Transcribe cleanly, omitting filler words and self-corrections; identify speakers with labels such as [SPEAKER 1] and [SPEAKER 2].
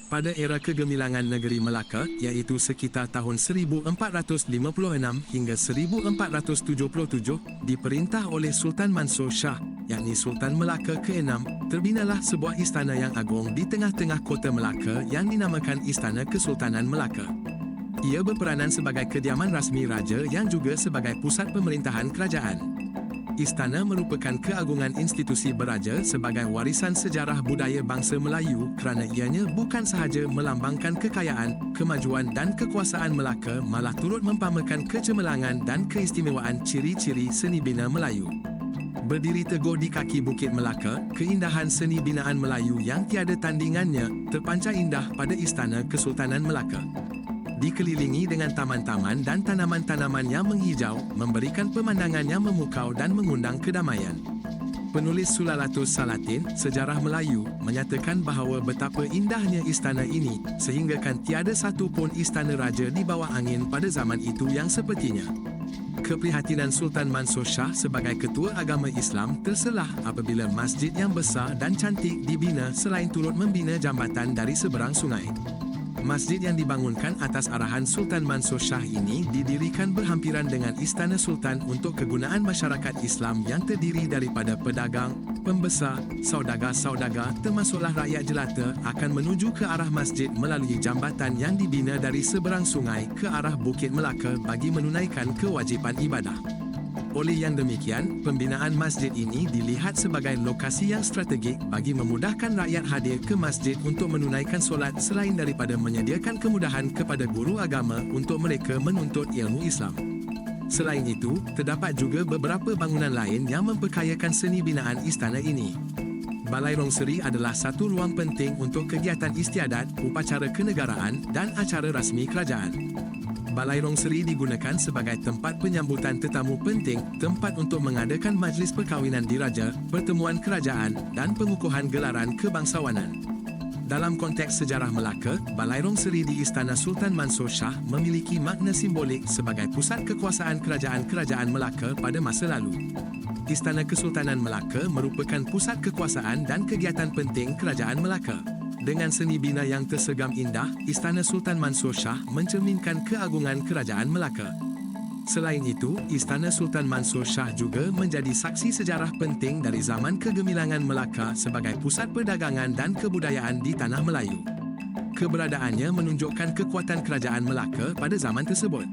[SPEAKER 1] Pada era kegemilangan negeri Melaka, iaitu sekitar tahun 1456 hingga 1477, diperintah oleh Sultan Mansur Shah, yakni Sultan Melaka ke-6, terbinalah sebuah istana yang agung di tengah-tengah kota Melaka yang dinamakan Istana Kesultanan Melaka. Ia berperanan sebagai kediaman rasmi raja yang juga sebagai pusat pemerintahan kerajaan. Istana merupakan keagungan institusi beraja sebagai warisan sejarah budaya bangsa Melayu kerana ianya bukan sahaja melambangkan kekayaan, kemajuan dan kekuasaan Melaka, malah turut mempamakan kecemerlangan dan keistimewaan ciri-ciri seni bina Melayu. Berdiri teguh di kaki Bukit Melaka, keindahan seni binaan Melayu yang tiada tandingannya terpancar indah pada Istana Kesultanan Melaka. Dikelilingi dengan taman-taman dan tanaman-tanaman yang menghijau, memberikan pemandangan yang memukau dan mengundang kedamaian. Penulis Sulalatus Salatin, Sejarah Melayu, menyatakan bahawa betapa indahnya istana ini, sehinggakan tiada satu pun istana raja di bawah angin pada zaman itu yang sepertinya. Keprihatinan Sultan Mansur Shah sebagai ketua agama Islam terselah apabila masjid yang besar dan cantik dibina selain turut membina jambatan dari seberang sungai. Masjid yang dibangunkan atas arahan Sultan Mansur Shah ini didirikan berhampiran dengan Istana Sultan untuk kegunaan masyarakat Islam yang terdiri daripada pedagang, pembesar, saudagar-saudagar termasuklah rakyat jelata akan menuju ke arah masjid melalui jambatan yang dibina dari seberang sungai ke arah Bukit Melaka bagi menunaikan kewajipan ibadah. Oleh yang demikian, pembinaan masjid ini dilihat sebagai lokasi yang strategik bagi memudahkan rakyat hadir ke masjid untuk menunaikan solat selain daripada menyediakan kemudahan kepada guru agama untuk mereka menuntut ilmu Islam. Selain itu, terdapat juga beberapa bangunan lain yang memperkayakan seni binaan istana ini. Balai Rongseri adalah satu ruang penting untuk kegiatan istiadat, upacara kenegaraan dan acara rasmi kerajaan. Balai Rongseri digunakan sebagai tempat penyambutan tetamu penting, tempat untuk mengadakan majlis perkahwinan diraja, pertemuan kerajaan dan pengukuhan gelaran kebangsawanan. Dalam konteks sejarah Melaka, Balai Rongseri di Istana Sultan Mansur Shah memiliki makna simbolik sebagai pusat kekuasaan kerajaan-kerajaan Melaka pada masa lalu. Istana Kesultanan Melaka merupakan pusat kekuasaan dan kegiatan penting kerajaan Melaka. Dengan seni bina yang tersegam indah, Istana Sultan Mansur Shah mencerminkan keagungan kerajaan Melaka. Selain itu, Istana Sultan Mansur Shah juga menjadi saksi sejarah penting dari zaman kegemilangan Melaka sebagai pusat perdagangan dan kebudayaan di Tanah Melayu. Keberadaannya menunjukkan kekuatan kerajaan Melaka pada zaman tersebut.